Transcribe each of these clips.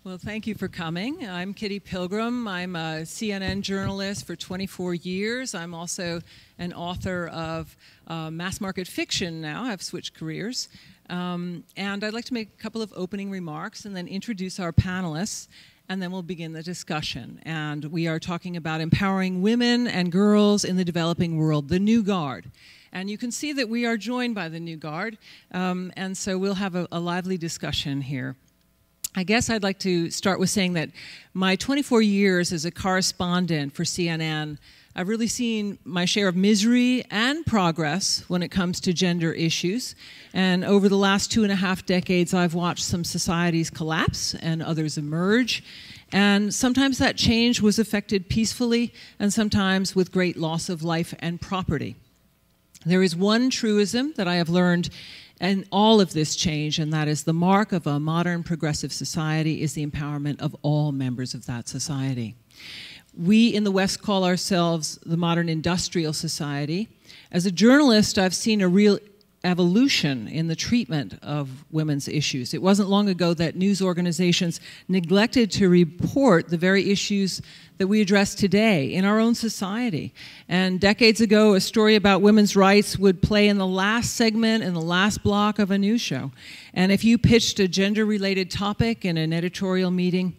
Well, thank you for coming. I'm Kitty Pilgrim. I'm a CNN journalist for 24 years. I'm also an author of mass market fiction now. I've switched careers. And I'd like to make a couple of opening remarks and then introduce our panelists, and then we'll begin the discussion. And we are talking about empowering women and girls in the developing world, the New Guard. And you can see that we are joined by the New Guard, and so we'll have a lively discussion here. I guess I'd like to start with saying that my 24 years as a correspondent for CNN, I've really seen my share of misery and progress when it comes to gender issues. And over the last 2.5 decades, I've watched some societies collapse and others emerge. And sometimes that change was effected peacefully, and sometimes with great loss of life and property. There is one truism that I have learned in all of this change, and that is the mark of a modern progressive society is the empowerment of all members of that society. We in the West call ourselves the modern industrial society. As a journalist, I've seen a real evolution in the treatment of women's issues. It wasn't long ago that news organizations neglected to report the very issues that we address today in our own society. And decades ago, a story about women's rights would play in the last segment, in the last block of a news show. And if you pitched a gender-related topic in an editorial meeting,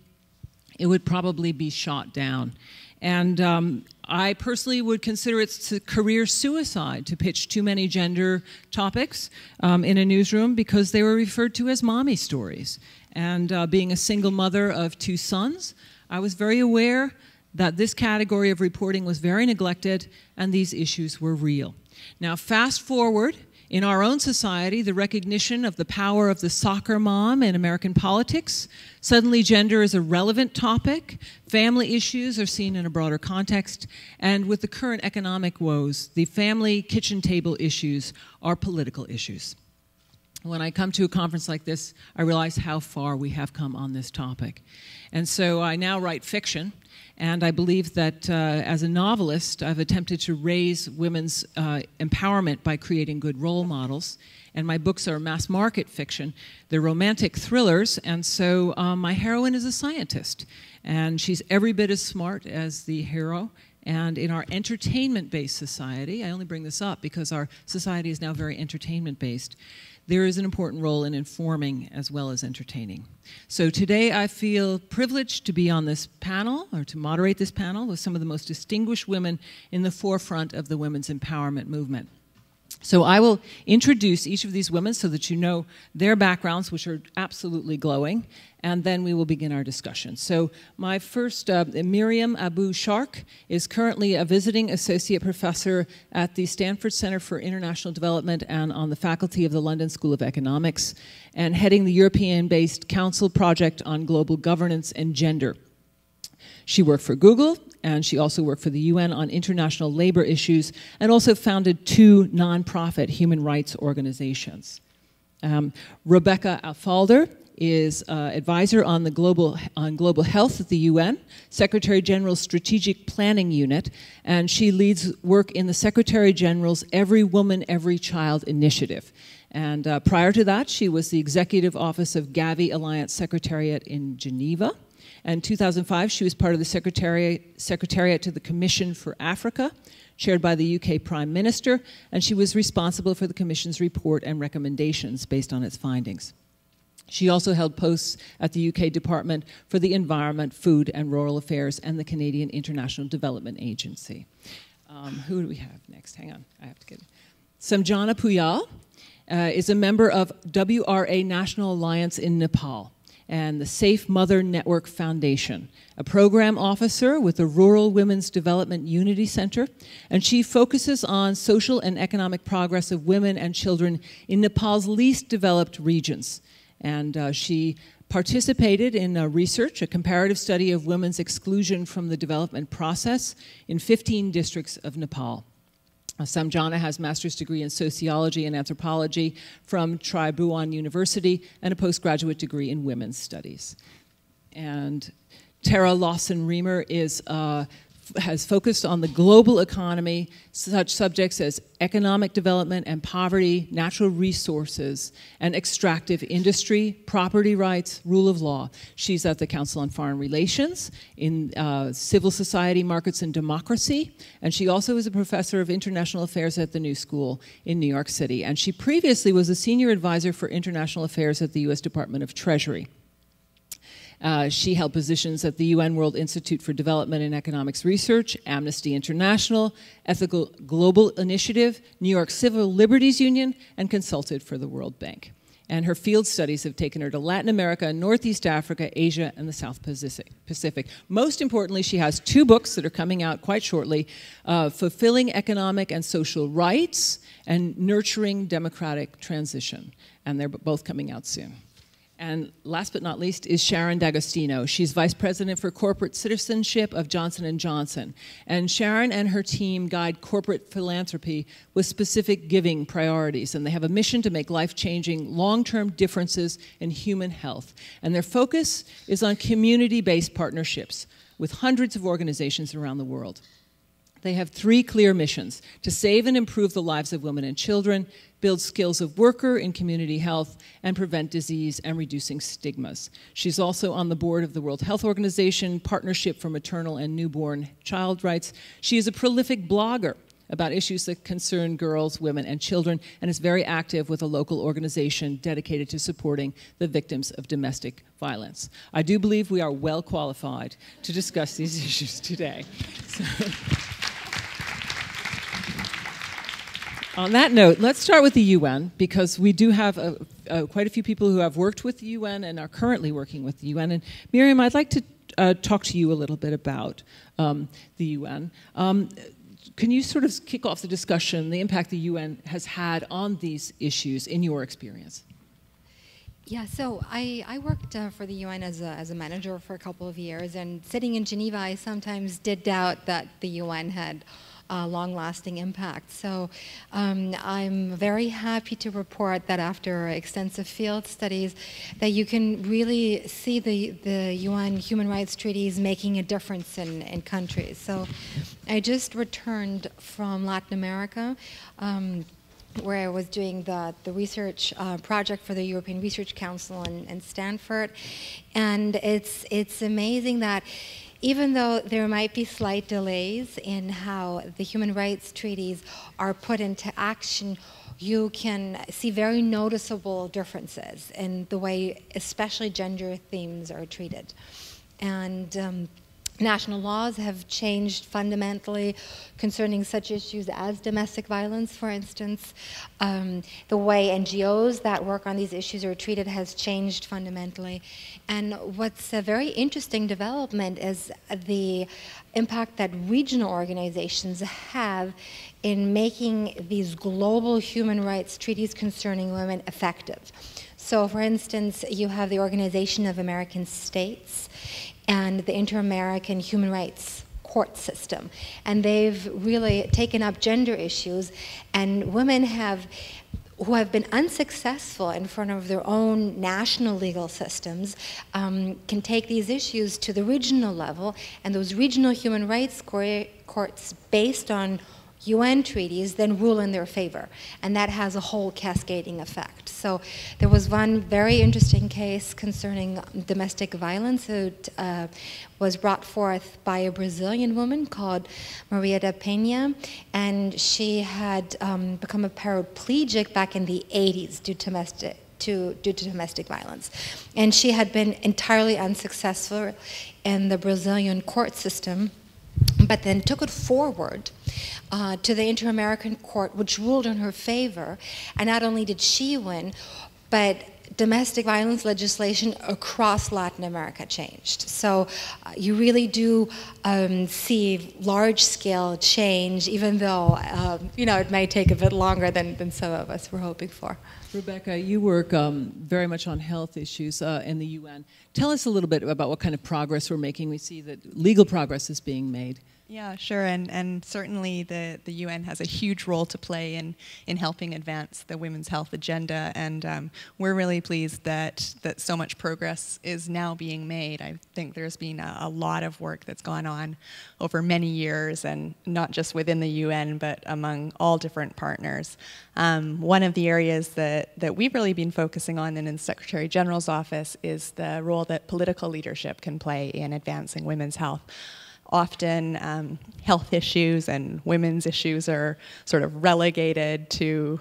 it would probably be shot down. And I personally would consider it career suicide to pitch too many gender topics in a newsroom because they were referred to as mommy stories. And being a single mother of 2 sons, I was very aware that this category of reporting was very neglected and these issues were real. Now, fast forward. In our own society, the recognition of the power of the soccer mom in American politics, suddenly gender is a relevant topic, family issues are seen in a broader context, and with the current economic woes, the family kitchen table issues are political issues. When I come to a conference like this, I realize how far we have come on this topic. And so I now write fiction, and I believe that as a novelist, I've attempted to raise women's empowerment by creating good role models. And my books are mass market fiction. They're romantic thrillers, and so my heroine is a scientist. And she's every bit as smart as the hero. And in our entertainment-based society, I only bring this up because our society is now very entertainment-based, there is an important role in informing as well as entertaining. So today I feel privileged to be on this panel, or to moderate this panel, with some of the most distinguished women in the forefront of the women's empowerment movement. So I will introduce each of these women so that you know their backgrounds, which are absolutely glowing, and then we will begin our discussion. So my first, Miriam Abu-Shark, is currently a visiting associate professor at the Stanford Center for International Development and on the faculty of the London School of Economics, and heading the European-based Council Project on Global Governance and Gender. She worked for Google, and she also worked for the UN on international labor issues, and also founded 2 nonprofit human rights organizations. Rebecca Affolder is advisor on the global health at the UN, Secretary General's Strategic Planning Unit, and she leads work in the Secretary General's Every Woman, Every Child initiative. And prior to that, she was the Executive Office of Gavi Alliance Secretariat in Geneva. In 2005, she was part of the Secretariat to the Commission for Africa, chaired by the UK Prime Minister, and she was responsible for the Commission's report and recommendations based on its findings. She also held posts at the UK Department for the Environment, Food and Rural Affairs and the Canadian International Development Agency. Who do we have next? Hang on, I have to get it. Samjhana Phuyal is a member of WRA National Alliance in Nepal and the Safe Mother Network Foundation, a program officer with the Rural Women's Development Unity Center, and she focuses on social and economic progress of women and children in Nepal's least developed regions. And she participated in research, a comparative study of women's exclusion from the development process in 15 districts of Nepal. Samjhana has a master's degree in sociology and anthropology from Tribhuvan University and a postgraduate degree in women's studies. And Terra Lawson-Remer is a has focused on the global economy, such subjects as economic development and poverty, natural resources, and extractive industry, property rights, rule of law. She's at the Council on Foreign Relations, in civil society, markets, and democracy, and she also is a professor of international affairs at the New School in New York City, and she previously was a senior advisor for international affairs at the U.S. Department of Treasury. She held positions at the UN World Institute for Development and Economics Research, Amnesty International, Ethical Global Initiative, New York Civil Liberties Union, and consulted for the World Bank. And her field studies have taken her to Latin America, Northeast Africa, Asia, and the South Pacific. Most importantly, she has 2 books that are coming out quite shortly, Fulfilling Economic and Social Rights and Nurturing Democratic Transition. And they're both coming out soon. And last but not least is Sharon D'Agostino. She's Vice President for Corporate Citizenship of Johnson & Johnson. And Sharon and her team guide corporate philanthropy with specific giving priorities. And they have a mission to make life-changing, long-term differences in human health. And their focus is on community-based partnerships with hundreds of organizations around the world. They have 3 clear missions: to save and improve the lives of women and children, build skills of worker in community health, and prevent disease and reducing stigmas. She's also on the board of the World Health Organization, Partnership for Maternal and Newborn Child Rights. She is a prolific blogger about issues that concern girls, women, and children, and is very active with a local organization dedicated to supporting the victims of domestic violence. I do believe we are well qualified to discuss these issues today. On that note, let's start with the UN, because we do have quite a few people who have worked with the UN and are currently working with the UN. And Miriam, I'd like to talk to you a little bit about the UN. Can you sort of kick off the discussion, the impact the UN has had on these issues in your experience? Yeah, so I worked for the UN as a manager for a couple of years, and sitting in Geneva, I sometimes did doubt that the UN had long-lasting impact. So I'm very happy to report that after extensive field studies, that you can really see the UN human rights treaties making a difference in countries. So I just returned from Latin America, where I was doing the research project for the European Research Council in Stanford. And it's amazing that even though there might be slight delays in how the human rights treaties are put into action, you can see very noticeable differences in the way especially gender themes are treated. And national laws have changed fundamentally concerning such issues as domestic violence, for instance. The way NGOs that work on these issues are treated has changed fundamentally. And what's a very interesting development is the impact that regional organizations have in making these global human rights treaties concerning women effective. So, for instance, you have the Organization of American States and the Inter-American Human Rights Court system. And they've really taken up gender issues, and women who have been unsuccessful in front of their own national legal systems can take these issues to the regional level, and those regional human rights courts, based on UN treaties, then rule in their favor, and that has a whole cascading effect. So there was one very interesting case concerning domestic violence that was brought forth by a Brazilian woman called Maria da Penha, and she had become a paraplegic back in the 80s due to domestic violence. And she had been entirely unsuccessful in the Brazilian court system, but then took it forward to the Inter-American Court, which ruled in her favor. And not only did she win, but domestic violence legislation across Latin America changed. So you really do see large-scale change, even though it may take a bit longer than some of us were hoping for. Rebecca, you work very much on health issues in the UN. Tell us a little bit about what kind of progress we're making. We see that legal progress is being made. Yeah, sure, and certainly the UN has a huge role to play in helping advance the women's health agenda, and we're really pleased that so much progress is now being made. I think there's been a lot of work that's gone on over many years, and not just within the UN, but among all different partners. One of the areas that we've really been focusing on in the Secretary General's office is the role that political leadership can play in advancing women's health. Often health issues and women's issues are sort of relegated to,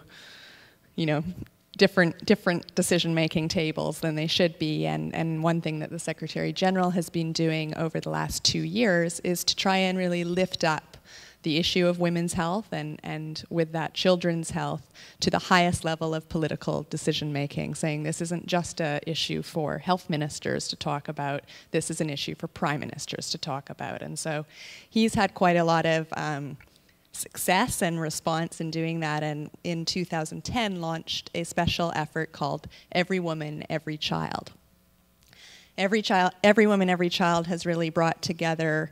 different decision-making tables than they should be. And one thing that the Secretary General has been doing over the last 2 years is to try and really lift up the issue of women's health and with that children's health to the highest level of political decision making, saying this isn't just an issue for health ministers to talk about, this is an issue for prime ministers to talk about. And so he's had quite a lot of success and response in doing that, and in 2010 launched a special effort called Every Woman, Every Child. Every Woman, Every Child has really brought together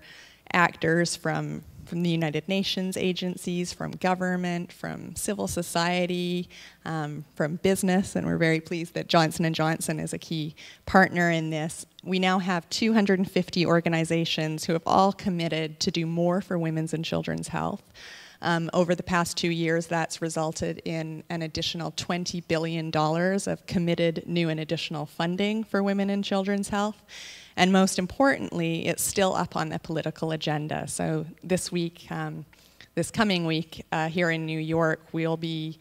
actors from the United Nations agencies, from government, from civil society, from business, and we're very pleased that Johnson & Johnson is a key partner in this. We now have 250 organizations who have all committed to do more for women's and children's health. Over the past 2 years, that's resulted in an additional $20 billion of committed new and additional funding for women and children's health. And most importantly, it's still up on the political agenda. So this week, this coming week, here in New York, we'll be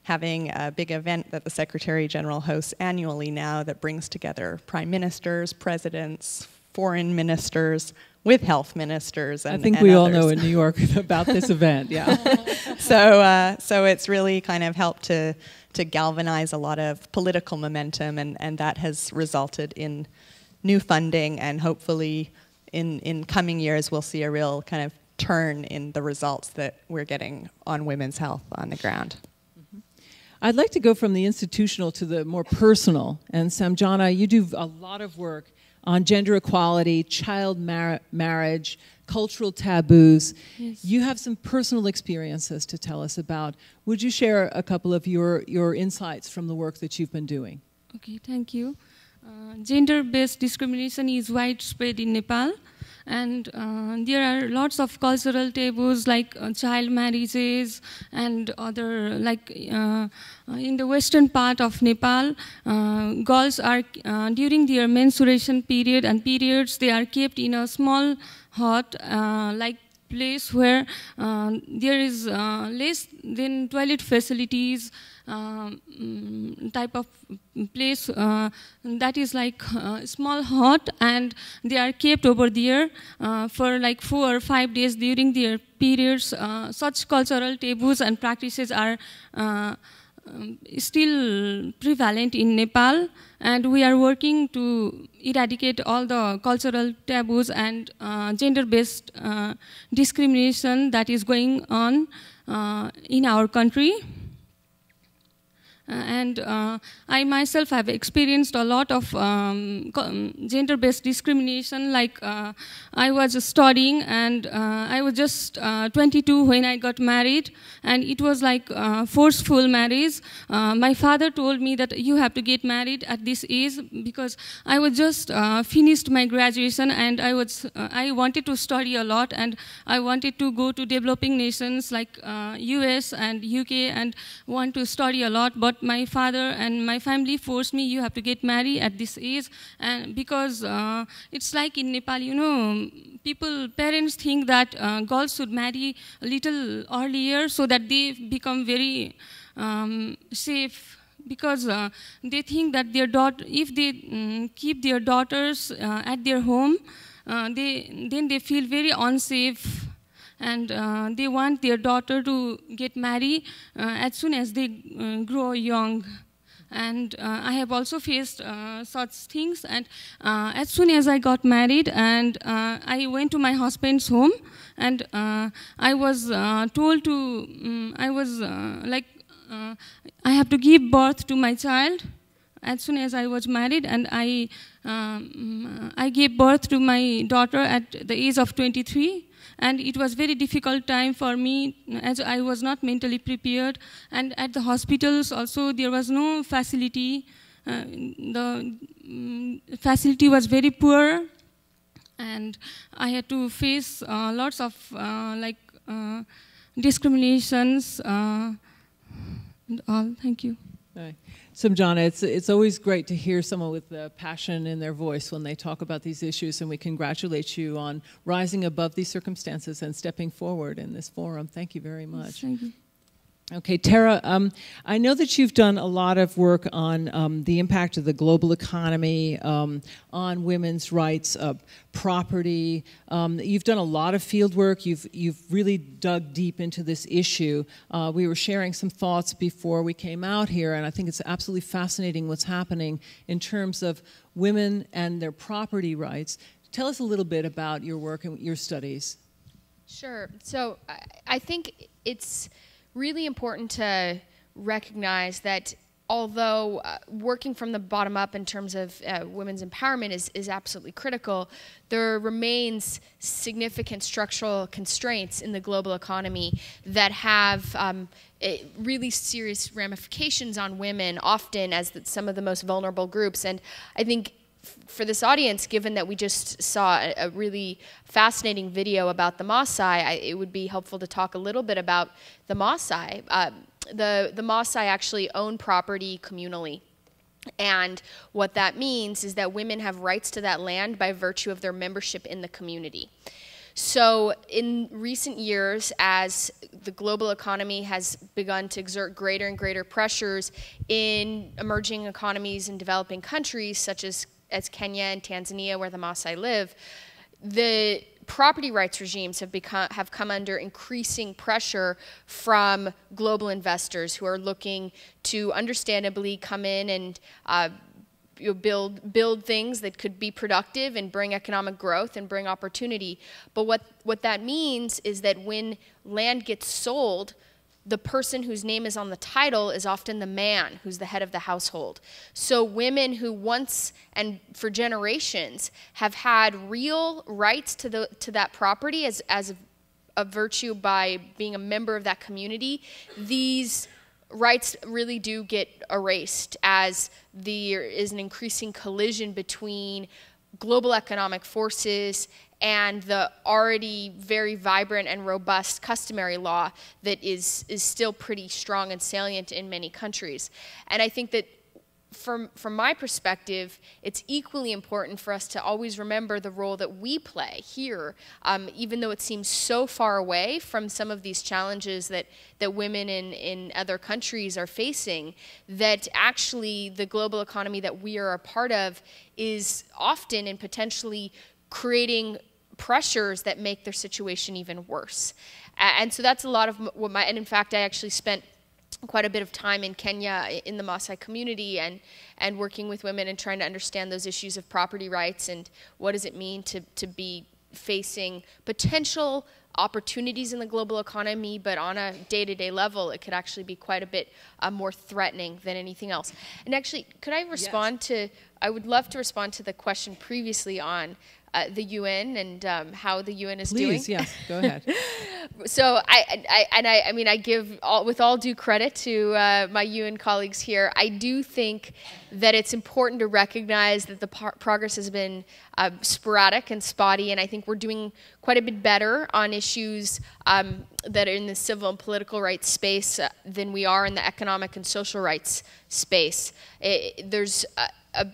having a big event that the Secretary General hosts annually now that brings together prime ministers, presidents, foreign ministers, with health ministers and I think we all know in New York about this event, yeah. So it's really kind of helped to galvanize a lot of political momentum, and that has resulted in new funding, and hopefully in coming years we'll see a real kind of turn in the results that we're getting on women's health on the ground. I'd like to go from the institutional to the more personal. And Samjhana, you do a lot of work on gender equality, child marriage, cultural taboos. Yes. You have some personal experiences to tell us about. Would you share a couple of your insights from the work that you've been doing? Okay, thank you. Gender-based discrimination is widespread in Nepal, and there are lots of cultural taboos like child marriages and other, like in the western part of Nepal, girls are, during their menstruation period and periods, they are kept in a small hut, like place where there is less than toilet facilities, type of place that is like a small hut, and they are kept over there for like 4 or 5 days during their periods. Such cultural taboos and practices are still prevalent in Nepal, and we are working to eradicate all the cultural taboos and gender-based discrimination that is going on in our country. And I myself have experienced a lot of gender-based discrimination. Like I was studying, and I was just 22 when I got married, and it was like forceful marriage. My father told me that you have to get married at this age, because I was just finished my graduation, and I wanted to study a lot, and I wanted to go to developing nations like US and UK and want to study a lot, but my father and my family forced me, you have to get married at this age. And because it's like in Nepal, you know, parents think that girls should marry a little earlier so that they become very safe, because they think that if they keep their daughters at their home, then they feel very unsafe. And they want their daughter to get married as soon as they grow young. And I have also faced such things. And as soon as I got married, and I went to my husband's home, and I was told to, I have to give birth to my child. as soon as I was married, and I gave birth to my daughter at the age of 23. And it was very difficult time for me, as I was not mentally prepared. And at the hospitals also, there was no facility. The facility was very poor. And I had to face lots of discriminations and all. Thank you. Right. Samjhana, it's always great to hear someone with passion in their voice when they talk about these issues, and we congratulate you on rising above these circumstances and stepping forward in this forum. Thank you very much. Yes, thank you. Okay, Terra, I know that you've done a lot of work on the impact of the global economy on women's rights, property. You've done a lot of field work. You've really dug deep into this issue. We were sharing some thoughts before we came out here, and I think it's absolutely fascinating what's happening in terms of women and their property rights. Tell us a little bit about your work and your studies. Sure. So I think it's really important to recognize that although working from the bottom up in terms of women's empowerment is absolutely critical, there remains significant structural constraints in the global economy that have really serious ramifications on women, often as some of the most vulnerable groups. And I think for this audience, given that we just saw a really fascinating video about the Maasai, it would be helpful to talk a little bit about the Maasai. The Maasai actually own property communally. And what that means is that women have rights to that land by virtue of their membership in the community. So in recent years, as the global economy has begun to exert greater and greater pressures in emerging economies in developing countries, such as Kenya and Tanzania, where the Maasai live, the property rights regimes have come under increasing pressure from global investors who are looking to understandably come in and build things that could be productive and bring economic growth and bring opportunity. But what that means is that when land gets sold, the person whose name is on the title is often the man who's the head of the household. So women who once and for generations have had real rights to that property as a virtue by being a member of that community, these rights really do get erased as there is an increasing collision between global economic forces and the already very vibrant and robust customary law that is still pretty strong and salient in many countries. And I think that from my perspective, it's equally important for us to always remember the role that we play here, even though it seems so far away from some of these challenges that women in other countries are facing, that actually the global economy that we are a part of is often and potentially creating pressures that make their situation even worse. And so that's a lot of what and in fact, I actually spent quite a bit of time in Kenya in the Maasai community and working with women and trying to understand those issues of property rights and what does it mean to be facing potential opportunities in the global economy, but on a day-to-day level, it could actually be quite a bit more threatening than anything else. And actually, could I respond to, I would love to respond to the question previously on the UN and how the UN is doing. Please, yes, go ahead. So I give with all due credit to my UN colleagues here, I do think that it's important to recognize that the progress has been sporadic and spotty, and I think we're doing quite a bit better on issues that are in the civil and political rights space than we are in the economic and social rights space. There's a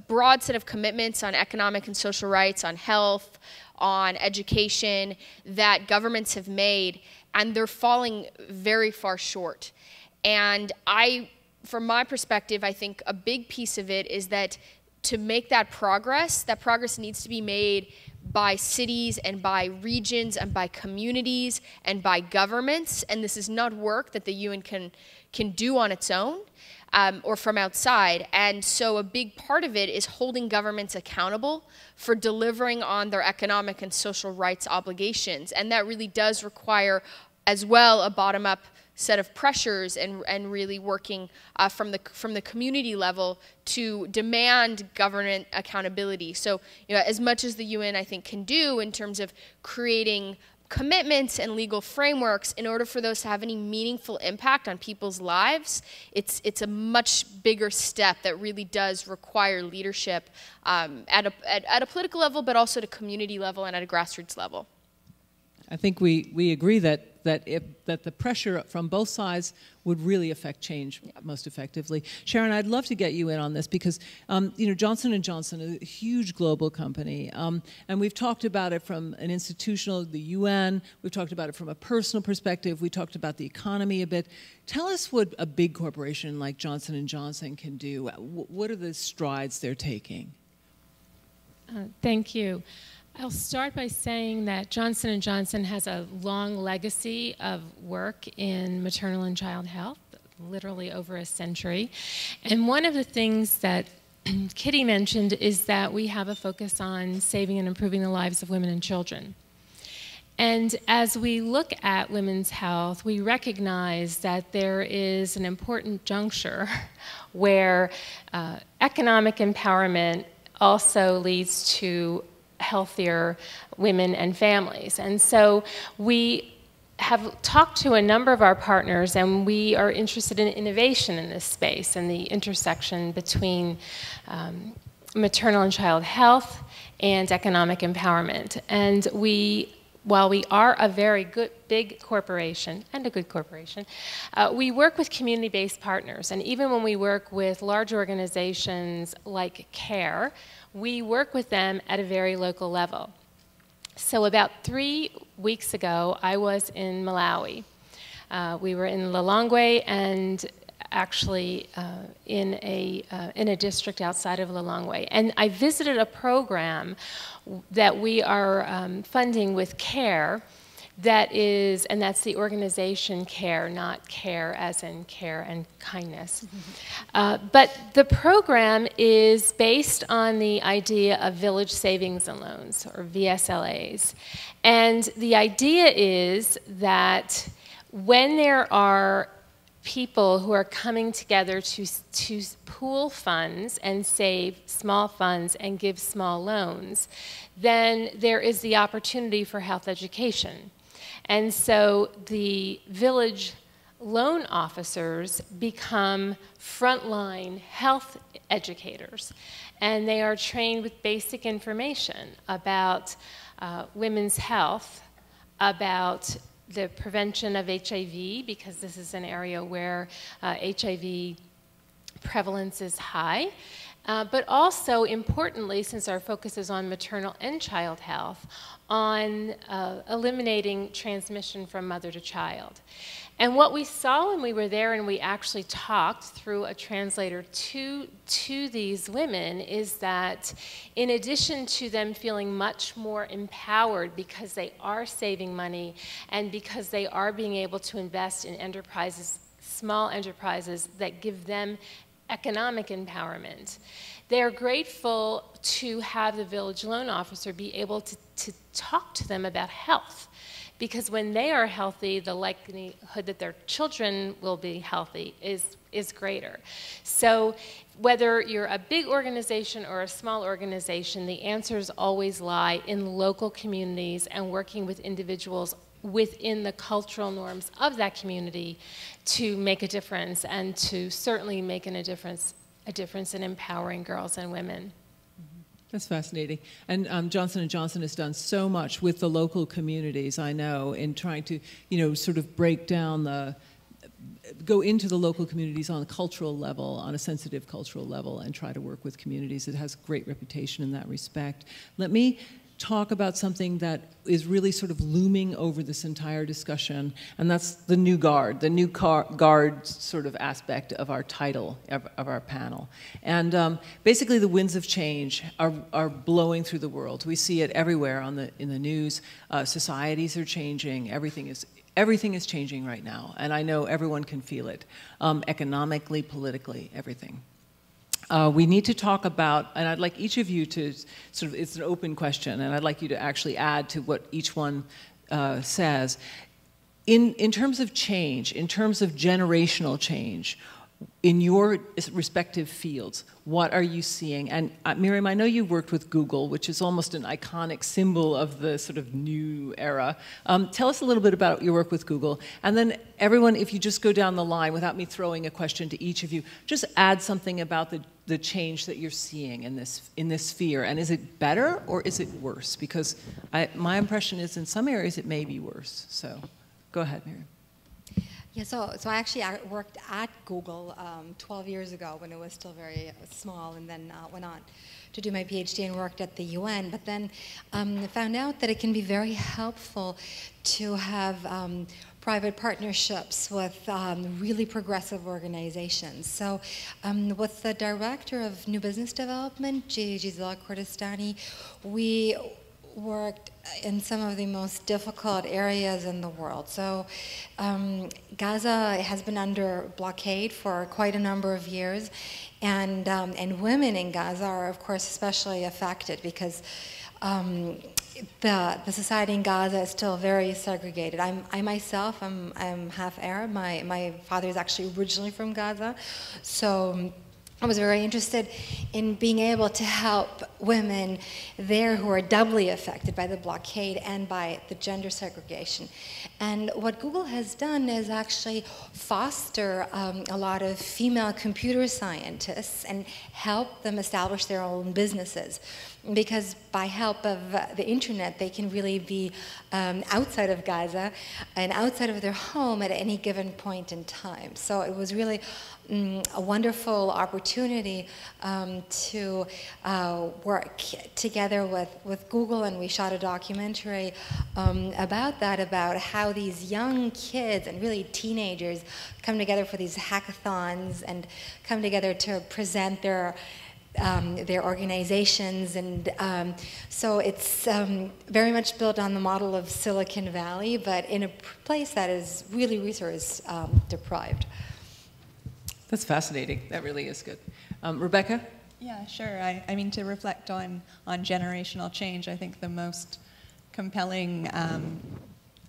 broad set of commitments on economic and social rights, on health, on education that governments have made, and they're falling very far short. And from my perspective, I think a big piece of it is that to make that progress needs to be made by cities and by regions and by communities and by governments, and this is not work that the UN can do on its own. Or from outside. And so a big part of it is holding governments accountable for delivering on their economic and social rights obligations. And that really does require as well a bottom-up set of pressures and really working from the community level to demand government accountability. So, as much as the UN, I think, can do in terms of creating commitments and legal frameworks, in order for those to have any meaningful impact on people's lives, it's a much bigger step that really does require leadership at a political level, but also at a community level and at a grassroots level. I think we agree that the pressure from both sides would really affect change most effectively. Sharon, I'd love to get you in on this because Johnson & Johnson is a huge global company, and we've talked about it from an institutional, the UN. We've talked about it from a personal perspective. We talked about the economy a bit. Tell us what a big corporation like Johnson & Johnson can do. What are the strides they're taking? Thank you. I'll start by saying that Johnson & Johnson has a long legacy of work in maternal and child health, literally over a century. And one of the things that Kitty mentioned is that we have a focus on saving and improving the lives of women and children. And as we look at women's health, we recognize that there is an important juncture where economic empowerment also leads to healthier women and families. And so we have talked to a number of our partners, and we are interested in innovation in this space and the intersection between maternal and child health and economic empowerment. And while we are a very big corporation, and a good corporation, we work with community-based partners. And even when we work with large organizations like CARE, we work with them at a very local level. So about 3 weeks ago, I was in Malawi. We were in Lilongwe and actually in a district outside of Lilongwe. And I visited a program that we are funding with CARE, and that's the organization CARE, not care as in care and kindness. But the program is based on the idea of village savings and loans, or VSLAs. And the idea is that when there are people who are coming together to pool funds and save small funds and give small loans, then there is the opportunity for health education. And so the village loan officers become frontline health educators, and they are trained with basic information about women's health, about the prevention of HIV, because this is an area where HIV prevalence is high, but also importantly, since our focus is on maternal and child health, on eliminating transmission from mother to child. And what we saw when we were there, and we actually talked through a translator to these women, is that in addition to them feeling much more empowered because they are saving money and because they are being able to invest in enterprises, small enterprises that give them economic empowerment, they're grateful to have the village loan officer be able to talk to them about health. Because when they are healthy, the likelihood that their children will be healthy is greater. So whether you're a big organization or a small organization, the answers always lie in local communities and working with individuals within the cultural norms of that community to make a difference, and to certainly make a difference in empowering girls and women. That's fascinating. And Johnson & Johnson has done so much with the local communities, I know, in trying to, sort of break down go into the local communities on a cultural level, on a sensitive cultural level, and try to work with communities. It has great reputation in that respect. Let me talk about something that is really sort of looming over this entire discussion, and that's the new guard, guard sort of aspect of our title, of our panel. And basically the winds of change are blowing through the world. We see it everywhere in the news. Societies are changing. Everything is changing right now, and I know everyone can feel it, economically, politically, everything. We need to talk about, and I'd like each of you to sort of, it's an open question, and I'd like you to actually add to what each one says. in terms of change, in terms of generational change, in your respective fields, what are you seeing? And Miriam, I know you worked with Google, which is almost an iconic symbol of the sort of new era. Tell us a little bit about your work with Google. And then everyone, if you just go down the line without me throwing a question to each of you, just add something about the change that you're seeing in this sphere. And is it better or is it worse? Because my impression is in some areas it may be worse. So go ahead, Miriam. Yeah, so I actually worked at Google 12 years ago when it was still very small, and then went on to do my PhD and worked at the UN. But then found out that it can be very helpful to have private partnerships with really progressive organizations. So with the director of New Business Development, Gisela Kordestani, we worked in some of the most difficult areas in the world. So Gaza has been under blockade for quite a number of years, and women in Gaza are, of course, especially affected because the society in Gaza is still very segregated. I myself, I'm half Arab. My father is actually originally from Gaza, so I was very interested in being able to help women there who are doubly affected by the blockade and by the gender segregation. And what Google has done is actually foster a lot of female computer scientists and help them establish their own businesses. Because by help of the internet, they can really be outside of Gaza and outside of their home at any given point in time. So it was really a wonderful opportunity to work together with Google, and we shot a documentary about that, about how these young kids and really teenagers come together for these hackathons and come together to present their organizations, and so it's very much built on the model of Silicon Valley, but in a place that is really resource deprived. That's fascinating. That really is good. Rebecca? Yeah, sure. I mean, to reflect on generational change, I think the most compelling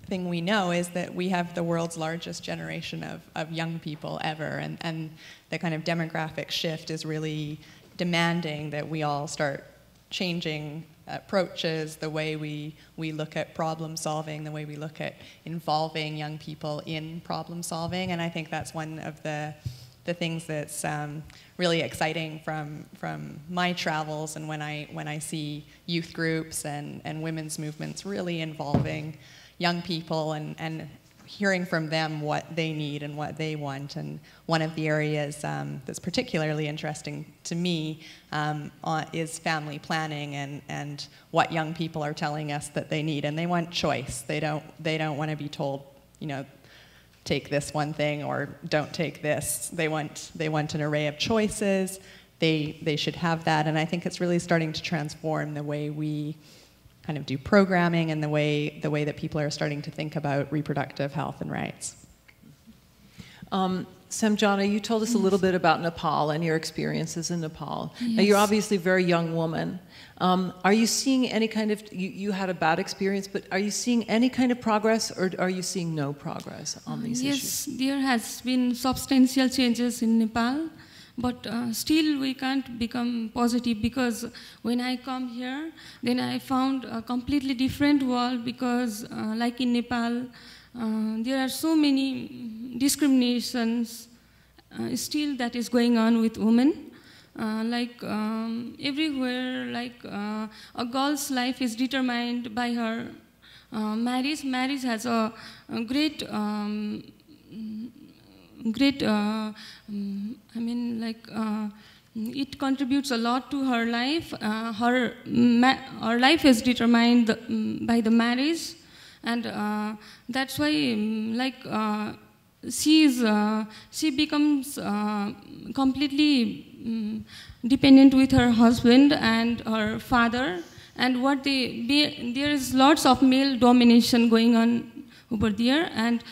thing we know is that we have the world's largest generation of young people ever, and the kind of demographic shift is really demanding that we all start changing approaches, the way we look at problem solving, the way we look at involving young people in problem solving. And I think that's one of the things that's really exciting from my travels, and when I see youth groups and women's movements really involving young people and hearing from them what they need and what they want. And one of the areas that's particularly interesting to me is family planning and what young people are telling us that they need. And they want choice. They don't want to be told, you know, take this one thing or don't take this. They want an array of choices. They should have that. And I think it's really starting to transform the way we kind of do programming and the way that people are starting to think about reproductive health and rights. Samjhana, you told us a little bit about Nepal and your experiences in Nepal. Yes. Now, you're obviously a very young woman. Are you seeing any kind of, you had a bad experience, but are you seeing any kind of progress, or are you seeing no progress on these issues? Yes, there has been substantial changes in Nepal. But still we can't become positive, because when I come here, then I found a completely different world, because like in Nepal, there are so many discriminations still that is going on with women. Everywhere, a girl's life is determined by her marriage. Marriage has a great it contributes a lot to her life. Her life is determined by the marriage, and that's why she becomes completely dependent with her husband and her father, and there is lots of male domination going on over there, and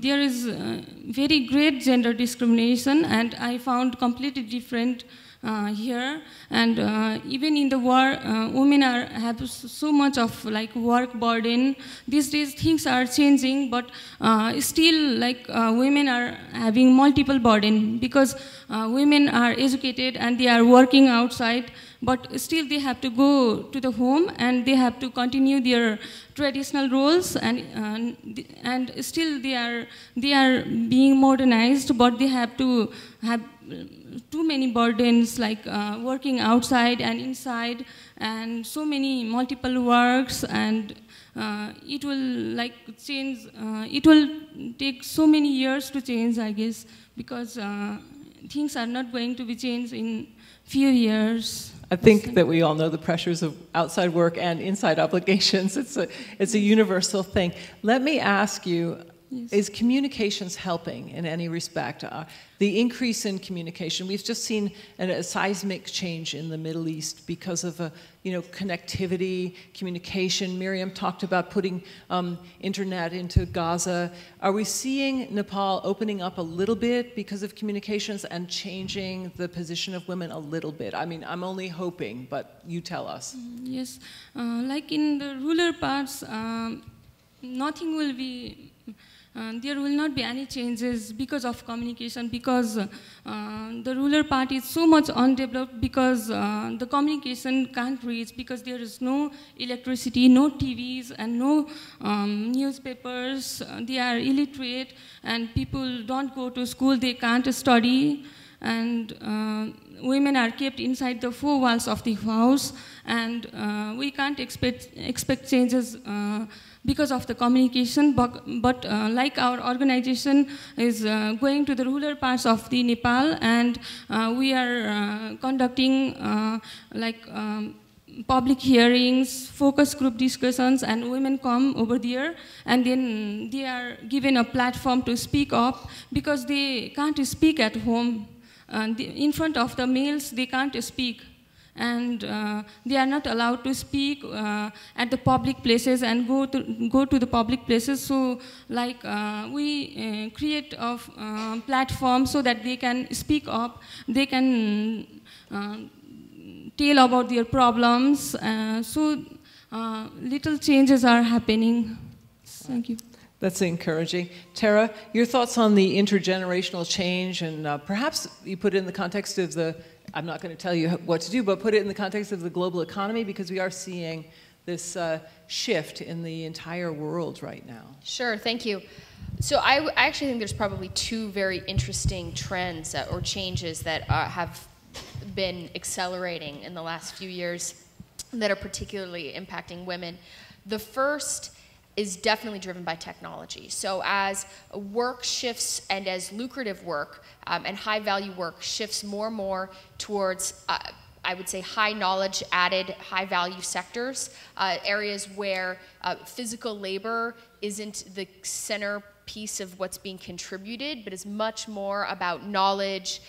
there is very great gender discrimination, and I found completely different here, and even in the war, women have so much of like work burden. These days things are changing, but still like women are having multiple burden because women are educated and they are working outside, but still they have to go to the home and they have to continue their traditional roles, and still they are being modernized, but they have to have too many burdens like working outside and inside and so many multiple works, and it will like change, it will take so many years to change, I guess, because things are not going to be changed in few years. I think that we all know the pressures of outside work and inside obligations. It's a universal thing. Let me ask you, yes. Is communications helping in any respect? The increase in communication, we've just seen a seismic change in the Middle East because of connectivity, communication. Miriam talked about putting internet into Gaza. Are we seeing Nepal opening up a little bit because of communications and changing the position of women a little bit? I mean, I'm only hoping, but you tell us. Yes, like in the rural parts, nothing will be. There will not be any changes because of communication, because the rural part is so much undeveloped, because the communication can't reach, because there is no electricity, no TVs, and no newspapers. They are illiterate, and people don't go to school, they can't study, and women are kept inside the four walls of the house, and we can't expect changes because of the communication, but like our organization is going to the rural parts of the Nepal, and we are conducting public hearings, focus group discussions, and women come over there, and then they are given a platform to speak up, because they can't speak at home. In front of the males, they can't speak. And they are not allowed to speak at the public places and go to the public places. So, like we create a platform so that they can speak up, they can tell about their problems. So, little changes are happening. Thank you. That's encouraging. Terra, your thoughts on the intergenerational change, and perhaps you put it in the context of the, I'm not going to tell you what to do, but put it in the context of the global economy, because we are seeing this shift in the entire world right now. Sure, thank you. So I actually think there's probably two very interesting trends or changes that have been accelerating in the last few years that are particularly impacting women. The first is definitely driven by technology. So as work shifts, and as lucrative work and high value work shifts more and more towards, I would say, high knowledge added, high value sectors, areas where physical labor isn't the centerpiece of what's being contributed, but is much more about knowledge,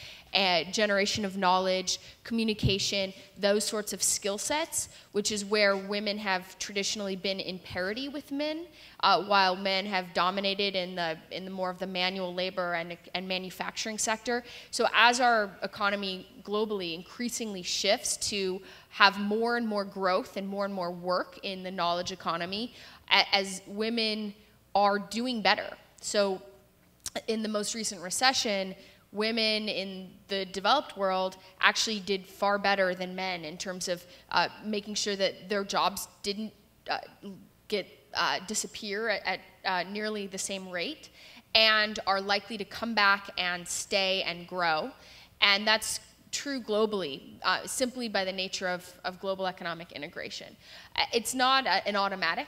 generation of knowledge, communication, those sorts of skill sets, which is where women have traditionally been in parity with men, while men have dominated in the more of the manual labor and manufacturing sector. So as our economy globally increasingly shifts to have more and more growth and more work in the knowledge economy, as women are doing better. So in the most recent recession, women in the developed world actually did far better than men in terms of making sure that their jobs didn't disappear at nearly the same rate, and are likely to come back and stay and grow. And that's true globally, simply by the nature of global economic integration. It's not an automatic,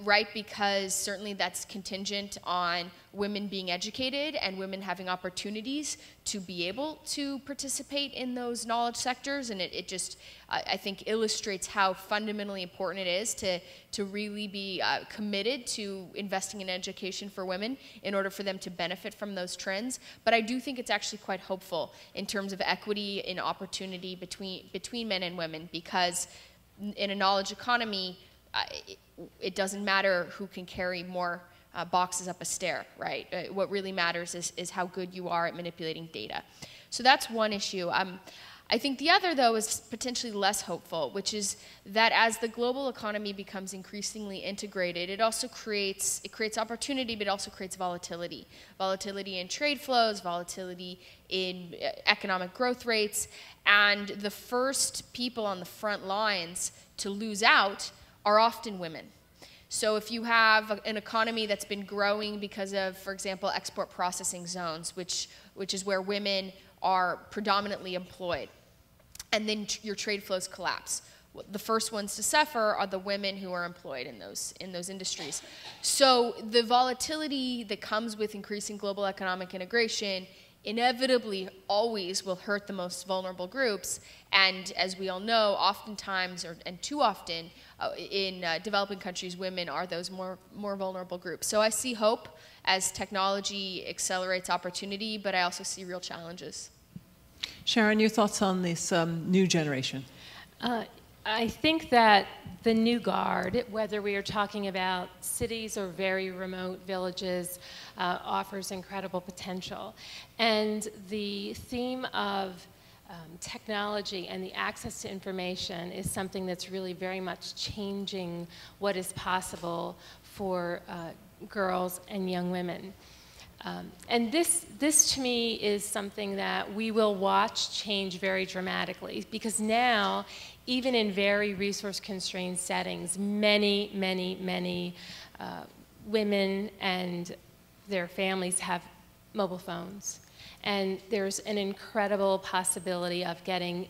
right, because certainly that's contingent on women being educated and women having opportunities to be able to participate in those knowledge sectors, and it just, I think, illustrates how fundamentally important it is to really be committed to investing in education for women in order for them to benefit from those trends. But I do think it's actually quite hopeful in terms of equity in opportunity between men and women, because in a knowledge economy, it doesn't matter who can carry more boxes up a stair, right? What really matters is how good you are at manipulating data. So that's one issue. I think the other, though, is potentially less hopeful, which is that as the global economy becomes increasingly integrated, it also creates opportunity, but it also creates volatility. Volatility in trade flows, volatility in economic growth rates, and the first people on the front lines to lose out are often women. So if you have an economy that's been growing because of, for example, export processing zones, which is where women are predominantly employed, and then your trade flows collapse. The first ones to suffer are the women who are employed in those industries. So the volatility that comes with increasing global economic integration inevitably always will hurt the most vulnerable groups, and as we all know, oftentimes, and too often, in developing countries, women are those more vulnerable groups. So I see hope as technology accelerates opportunity, but I also see real challenges. Sharon, your thoughts on this new generation? I think that the new guard, whether we are talking about cities or very remote villages, offers incredible potential. And the theme of technology and the access to information is something that's really very much changing what is possible for girls and young women. And this to me is something that we will watch change very dramatically, because now, even in very resource-constrained settings, many women and their families have mobile phones. And there's an incredible possibility of getting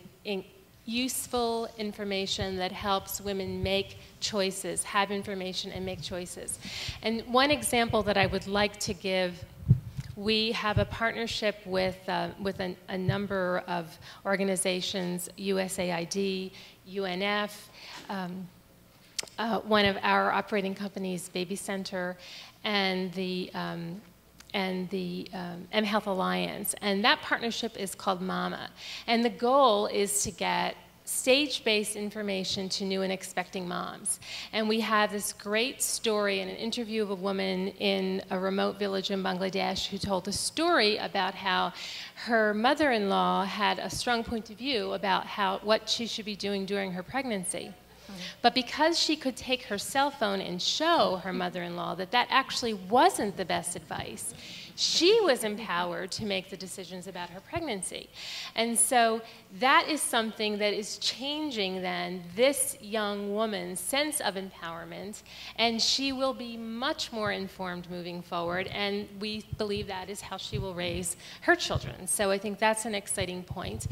useful information that helps women make choices, have information and make choices. And one example that I would like to give, we have a partnership with a number of organizations, USAID, UNF, one of our operating companies, Baby Center, and the M-Health Alliance. And that partnership is called MAMA. And the goal is to get stage-based information to new and expecting moms. And we have this great story and an interview of a woman in a remote village in Bangladesh who told a story about how her mother-in-law had a strong point of view about what she should be doing during her pregnancy. But because she could take her cell phone and show her mother-in-law that that actually wasn't the best advice, she was empowered to make the decisions about her pregnancy. And so that is something that is changing then this young woman's sense of empowerment, and she will be much more informed moving forward, and we believe that is how she will raise her children. So I think that's an exciting point.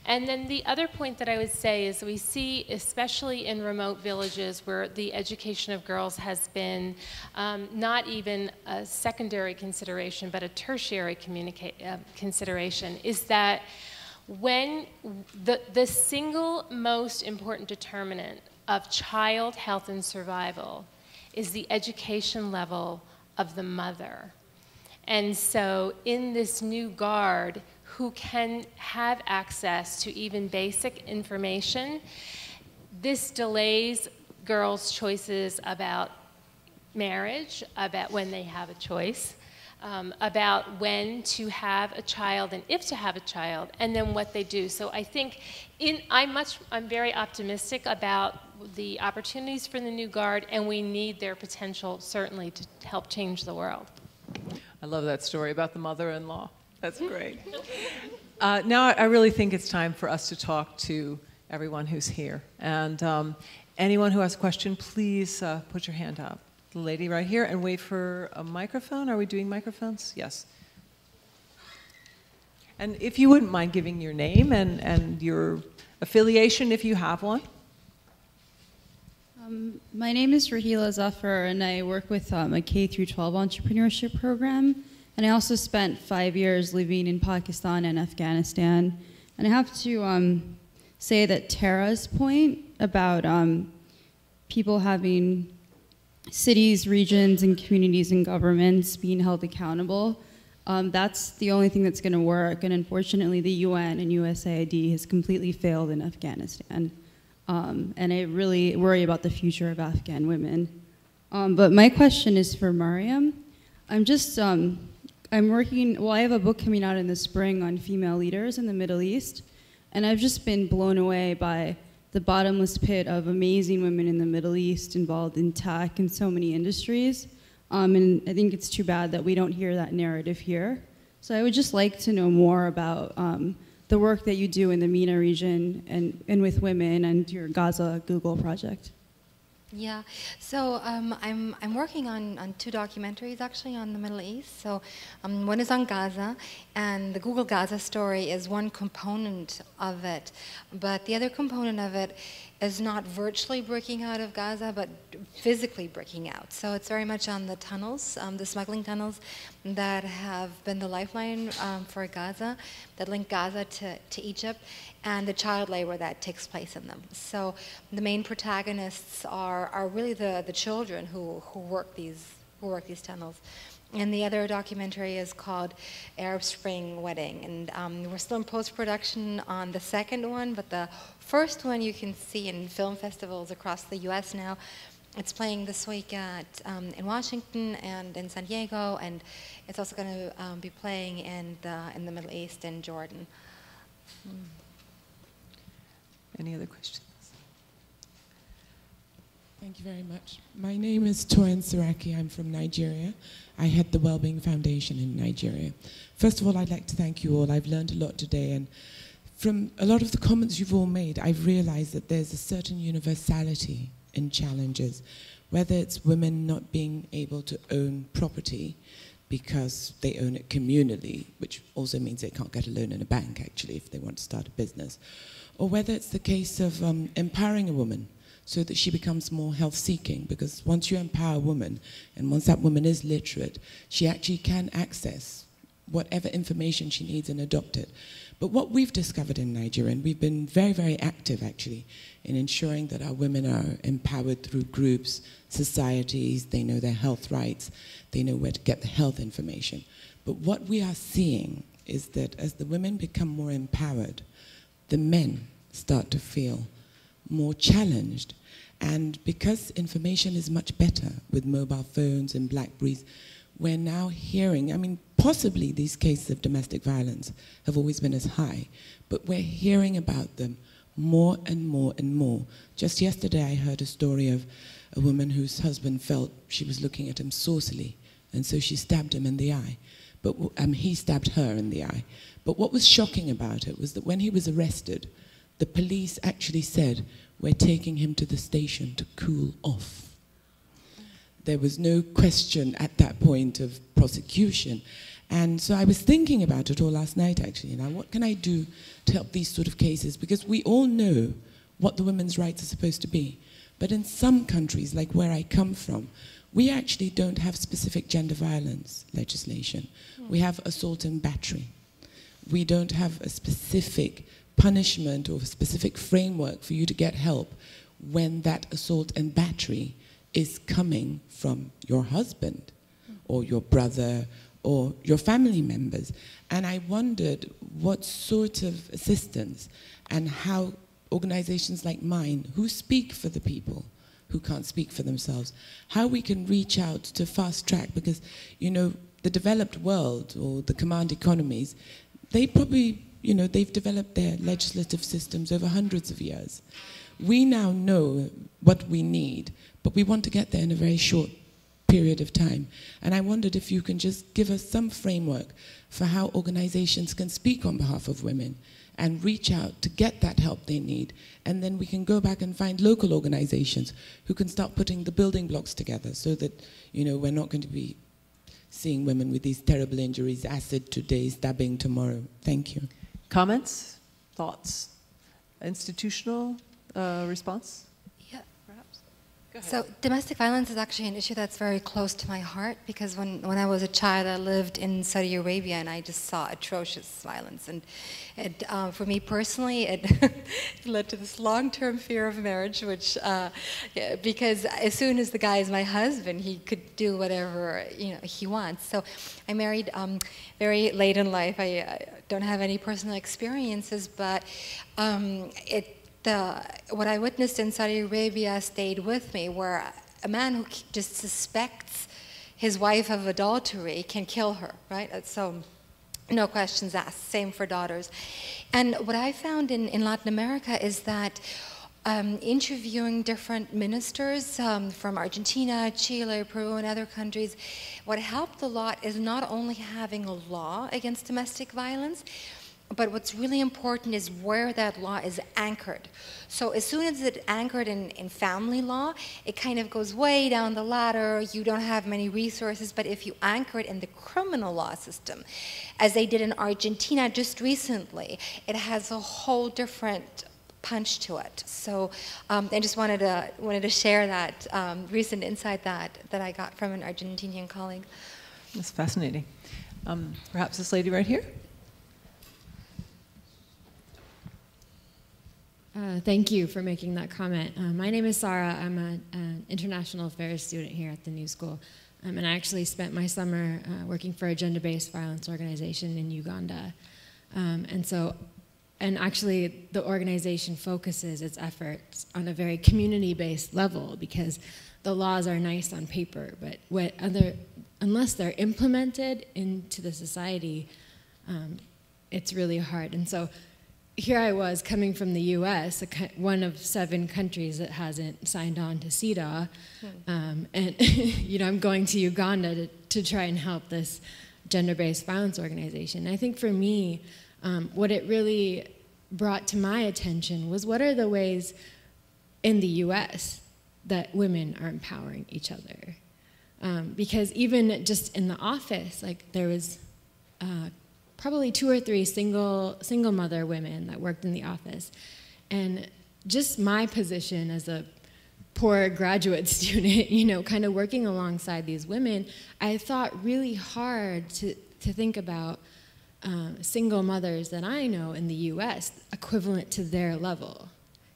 And then the other point that I would say is we see, especially in remote villages where the education of girls has been not even a secondary consideration, but a tertiary consideration, is that when the single most important determinant of child health and survival is the education level of the mother. And so in this new guard, who can have access to even basic information, this delays girls' choices about marriage, about when they have a choice, about when to have a child and if to have a child, and then what they do. So I think I'm very optimistic about the opportunities for the new guard, and we need their potential certainly to help change the world. I love that story about the mother-in-law. That's great. Now I really think it's time for us to talk to everyone who's here. And anyone who has a question, please put your hand up. The lady right here, and wait for a microphone. Are we doing microphones? Yes. And if you wouldn't mind giving your name and your affiliation, if you have one. My name is Rahila Zafar, and I work with a K-12 entrepreneurship program. And I also spent 5 years living in Pakistan and Afghanistan. And I have to say that Terra's point about people having cities, regions, and communities and governments being held accountable, that's the only thing that's going to work. And unfortunately, the UN and USAID has completely failed in Afghanistan. And I really worry about the future of Afghan women. But my question is for Mariam. I have a book coming out in the spring on female leaders in the Middle East. And I've just been blown away by the bottomless pit of amazing women in the Middle East involved in tech and so many industries. And I think it's too bad that we don't hear that narrative here. So I would just like to know more about the work that you do in the MENA region and with women and your Gaza Google project. Yeah, so I'm working on 2 documentaries actually on the Middle East. So one is on Gaza, and the Google Gaza story is one component of it. But the other component of it is not virtually breaking out of Gaza, but physically breaking out. So it's very much on the tunnels, the smuggling tunnels that have been the lifeline for Gaza, that link Gaza to Egypt, and the child labor that takes place in them. So the main protagonists are really the children who work these tunnels. And the other documentary is called Arab Spring Wedding. And we're still in post-production on the second one, but the first one you can see in film festivals across the US now. It's playing this week in Washington and in San Diego, and it's also going to be playing in the Middle East in Jordan. Any other questions? Thank you very much. My name is Toyin Saraki. I'm from Nigeria. I head the Wellbeing Foundation in Nigeria. First of all, I'd like to thank you all. I've learned a lot today, and from a lot of the comments you've all made, I've realized that there's a certain universality in challenges, whether it's women not being able to own property because they own it communally, which also means they can't get a loan in a bank, actually, if they want to start a business, or whether it's the case of empowering a woman so that she becomes more health-seeking, because once you empower a woman, and once that woman is literate, she actually can access whatever information she needs and adopt it. But what we've discovered in Nigeria, and we've been very, very active, actually, in ensuring that our women are empowered through groups, societies, they know their health rights, they know where to get the health information. But what we are seeing is that as the women become more empowered, the men start to feel more challenged. And because information is much better with mobile phones and BlackBerries, we're now hearing, I mean, possibly these cases of domestic violence have always been as high, but we're hearing about them more and more and more. Just yesterday I heard a story of a woman whose husband felt she was looking at him saucily, and so she stabbed him in the eye. But he stabbed her in the eye. But what was shocking about it was that when he was arrested, the police actually said, "We're taking him to the station to cool off." There was no question at that point of prosecution. And so I was thinking about it all last night, actually. Now, what can I do to help these sort of cases? Because we all know what the women's rights are supposed to be. But in some countries, like where I come from, we actually don't have specific gender violence legislation. We have assault and battery. We don't have a specific punishment or a specific framework for you to get help when that assault and battery is coming from your husband or your brother or your family members. And I wondered what sort of assistance and how organizations like mine, who speak for the people who can't speak for themselves, how we can reach out to fast track, because, you know, the developed world or the command economies, they probably, you know, they've developed their legislative systems over hundreds of years. We now know what we need, but we want to get there in a very short period of time. And I wondered if you can just give us some framework for how organizations can speak on behalf of women and reach out to get that help they need. And then we can go back and find local organizations who can start putting the building blocks together so that, you know, we're not going to be seeing women with these terrible injuries, acid today, stabbing tomorrow. Thank you. Comments? Thoughts? Institutional response? Yeah. Perhaps? Go ahead. So domestic violence is actually an issue that's very close to my heart, because when I was a child, I lived in Saudi Arabia and I just saw atrocious violence. And it, for me personally, it led to this long-term fear of marriage, which, because as soon as the guy is my husband, he could do whatever, you know, he wants. So I married very late in life. I don't have any personal experiences, but what I witnessed in Saudi Arabia stayed with me, where a man who just suspects his wife of adultery can kill her, right? So No questions asked. Same for daughters. And what I found in Latin America is that interviewing different ministers from Argentina, Chile, Peru, and other countries, what helped a lot is not only having a law against domestic violence, but what's really important is where that law is anchored. So as soon as it's anchored in family law, it kind of goes way down the ladder. You don't have many resources. But if you anchor it in the criminal law system, as they did in Argentina just recently, it has a whole different punch to it. So I just wanted to share that recent insight that I got from an Argentinian colleague. That's fascinating. Perhaps this lady right here? Thank you for making that comment. My name is Sarah. I'm an international affairs student here at the New School. And I actually spent my summer working for a gender-based violence organization in Uganda. And actually the organization focuses its efforts on a very community-based level because the laws are nice on paper, but unless they're implemented into the society, it's really hard. And so here I was coming from the US, one of 7 countries that hasn't signed on to CEDAW, and I'm going to Uganda to try and help this gender-based violence organization. And I think for me, what it really brought to my attention was what are the ways in the US that women are empowering each other. Because even just in the office, like there was probably 2 or 3 single mother women that worked in the office. And just my position as a poor graduate student, kind of working alongside these women, I thought really hard to think about single mothers that I know in the US equivalent to their level.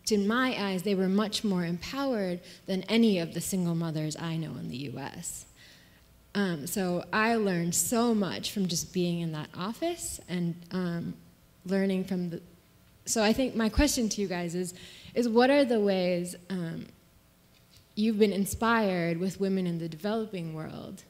To my eyes, they were much more empowered than any of the single mothers I know in the US. So I learned so much from just being in that office and learning from the... So I think my question to you guys is what are the ways you've been inspired with women in the developing world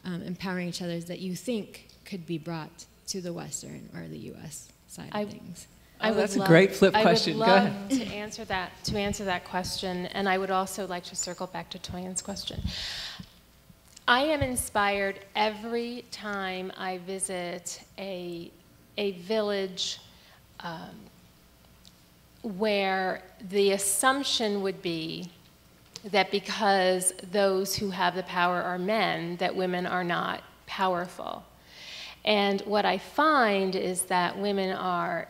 empowering each other that you think could be brought to the Western or the U.S. side of things? That's a great flip question. Go ahead. I would love to answer that question, and I would also like to circle back to Toyin's question. I am inspired every time I visit a village where the assumption would be that because those who have the power are men, that women are not powerful. And what I find is that women are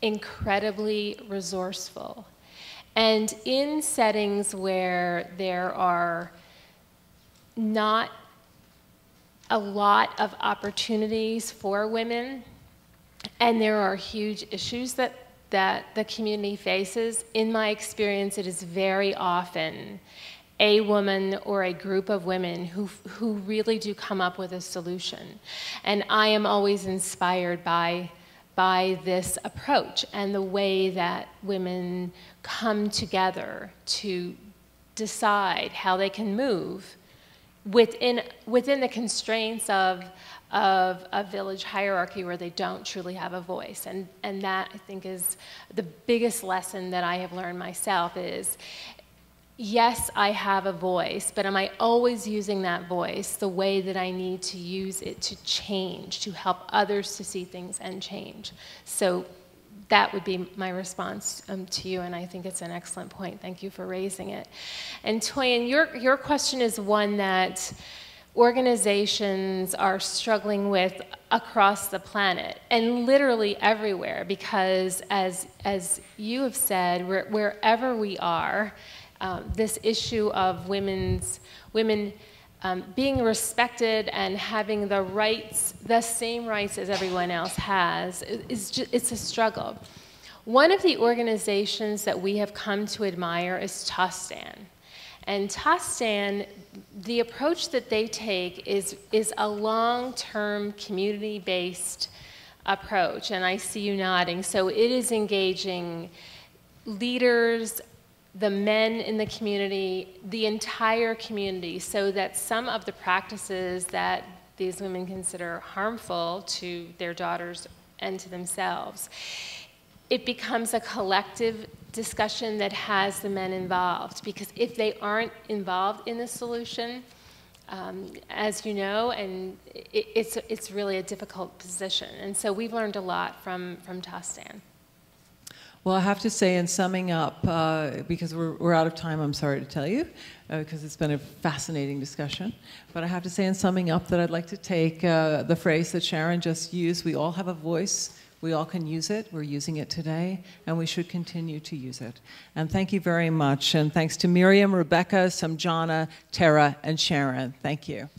incredibly resourceful. And in settings where there are not a lot of opportunities for women, and there are huge issues that the community faces, in my experience, it is very often a woman or a group of women who really do come up with a solution. And I am always inspired by this approach and the way that women come together to decide how they can move within the constraints of a village hierarchy where they don't truly have a voice. And that, I think, is the biggest lesson that I have learned myself is, yes, I have a voice, but am I always using that voice the way that I need to use it to change, to help others to see things and change? So that would be my response to you, and I think it's an excellent point. Thank you for raising it. And Toyin, your question is one that organizations are struggling with across the planet, and literally everywhere, because as you have said, wherever we are, this issue of women being respected and having the rights, the same rights as everyone else has, it's a struggle. One of the organizations that we have come to admire is Tostan. And Tostan, the approach that they take is a long-term community-based approach, and I see you nodding. So it is engaging leaders, the men in the community, the entire community, so that some of the practices that these women consider harmful to their daughters and to themselves. It becomes a collective discussion that has the men involved, because if they aren't involved in the solution, as you know, and it's really a difficult position. And so we've learned a lot from Tastan. Well, I have to say, in summing up, because we're out of time, I'm sorry to tell you, because it's been a fascinating discussion. But I have to say, in summing up, that I'd like to take the phrase that Sharon just used: we all have a voice. We all can use it. We're using it today, and we should continue to use it. And thank you very much. And thanks to Miriam, Rebecca, Samjhana, Terra, and Sharon. Thank you.